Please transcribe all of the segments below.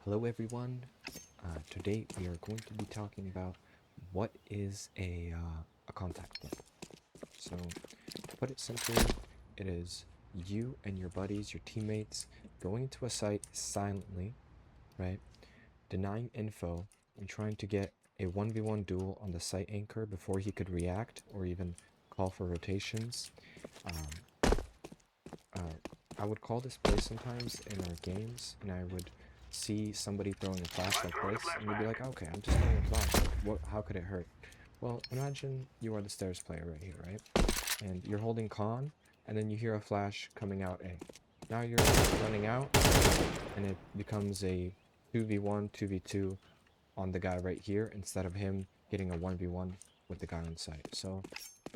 Hello everyone. Today we are going to be talking about what is a contact play. So to put it simply, it is you and your buddies, your teammates, going to a site silently, right? Denying info and trying to get a 1v1 duel on the site anchor before he could react or even call for rotations. Um, uh, I would call this play sometimes in our games, and I would see somebody throwing a flash like this, and you'd be like, okay, I'm just throwing a flash. Like, what? How could it hurt? Well, imagine you are the stairs player right here, right? And you're holding con, and then you hear a flash coming out A. Now you're running out, and it becomes a 2v1, 2v2 on the guy right here instead of him getting a 1v1 with the guy on site. So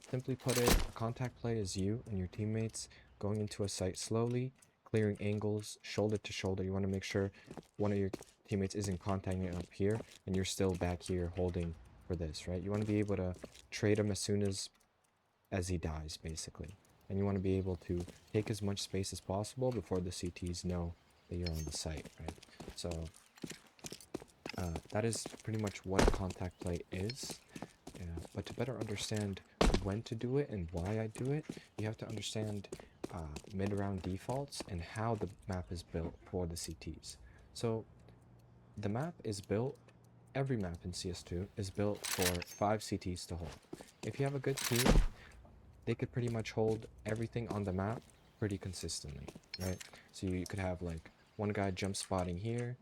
simply put it, a contact play is you and your teammates going into a site slowly, clearing angles, shoulder to shoulder. You want to make sure one of your teammates isn't contacting it up here, and you're still back here holding for this, right? You want to be able to trade him as soon as he dies, basically. And you want to be able to take as much space as possible before the CTs know that you're on the site, right? So that is pretty much what a contact play is. But to better understand when to do it and why I do it, you have to understand mid-round defaults and how the map is built for the CTs. So the map is built, every map in CS2 is built for 5 CTs to hold. If you have a good team, they could pretty much hold everything on the map pretty consistently, right? So you could have like one guy jump spotting here,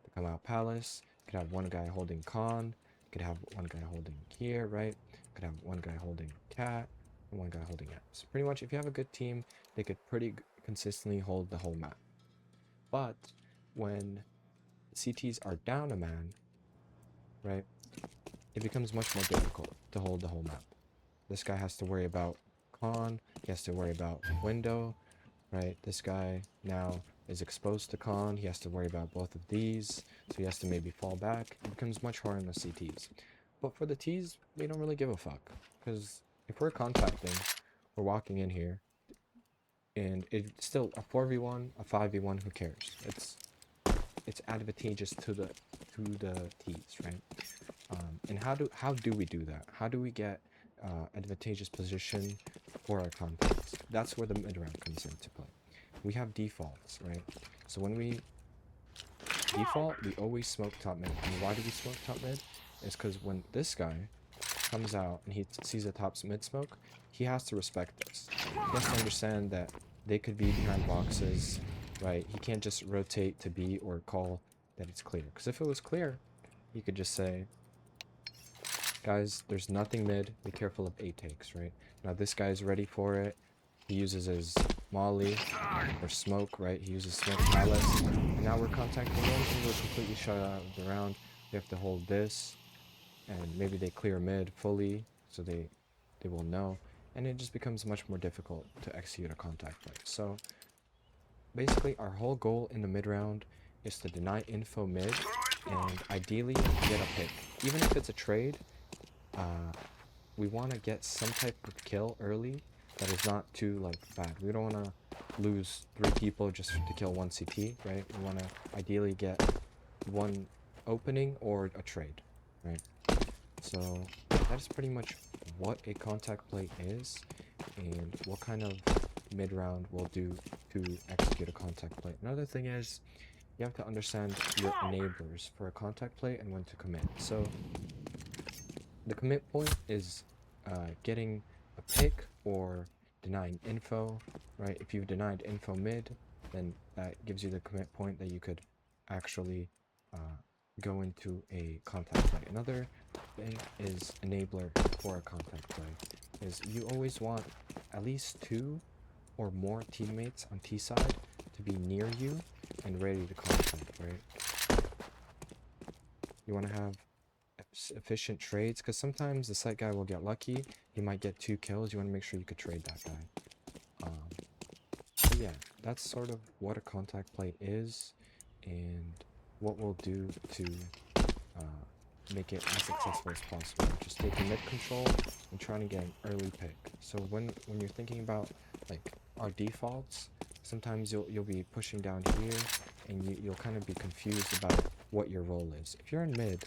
to come out palace, you could have one guy holding con, you could have one guy holding here, right? You could have one guy holding cat, and one guy holding app. So pretty much if you have a good team, they could pretty consistently hold the whole map. But when CTs are down a man, right, it becomes much more difficult to hold the whole map. This guy has to worry about con, he has to worry about window, right? This guy now is exposed to con, he has to worry about both of these, so he has to maybe fall back. It becomes much harder on the CTs. But for the Ts, we don't really give a fuck, because if we're contacting, we're walking in here, and it's still a 4v1, a 5v1, who cares? It's advantageous to the Ts, right? And how do we do that? How do we get advantageous position for our contacts? That's where the mid round comes into play. We have defaults, right? So when we default, we always smoke top mid. And why do we smoke top mid? It's because when this guy comes out and he sees a top mid smoke, he has to respect this. He has to understand that they could be behind boxes, right? He can't just rotate to B or call that it's clear. Because if it was clear, he could just say, guys, there's nothing mid, be careful of A takes, right? Now this guy's ready for it. He uses his molly or smoke, right? He uses smoke palace. And now we're contacting him and we're completely shut out of the round. We have to hold this, and maybe they clear mid fully, so they will know. And it just becomes much more difficult to execute a contact play. So basically our whole goal in the mid round is to deny info mid and ideally get a pick. Even if it's a trade, we want to get some type of kill early that is not too like bad. We don't want to lose 3 people just to kill 1 CT, right? We want to ideally get 1 opening or a trade, right? So that is pretty much what a contact play is and what kind of mid round we'll do to execute a contact play. Another thing is you have to understand your enablers for a contact play and when to commit. So the commit point is getting a pick or denying info, right? If you've denied info mid, then that gives you the commit point that you could actually go into a contact play. Another thing is enabler for a contact play is you always want at least 2 or more teammates on T side to be near you and ready to contact, right? You want to have efficient trades because sometimes the site guy will get lucky. He might get 2 kills. You want to make sure you could trade that guy. So yeah, that's sort of what a contact play is and what we'll do to make it as successful as possible. Just taking mid control and trying to get an early pick. So when you're thinking about like our defaults, sometimes you'll be pushing down here, and you'll kind of be confused about what your role is. If you're in mid,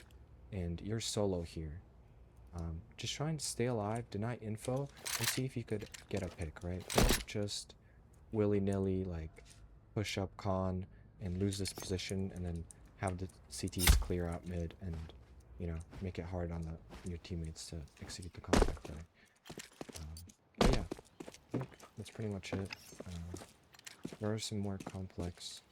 and you're solo here, just try and stay alive, deny info, and see if you could get a pick, right? Don't just willy-nilly, like, push up con and lose this position, and then have the CTs clear out mid, and, you know, make it hard on your teammates to execute the contact play. But yeah, I think that's pretty much it. There are some more complex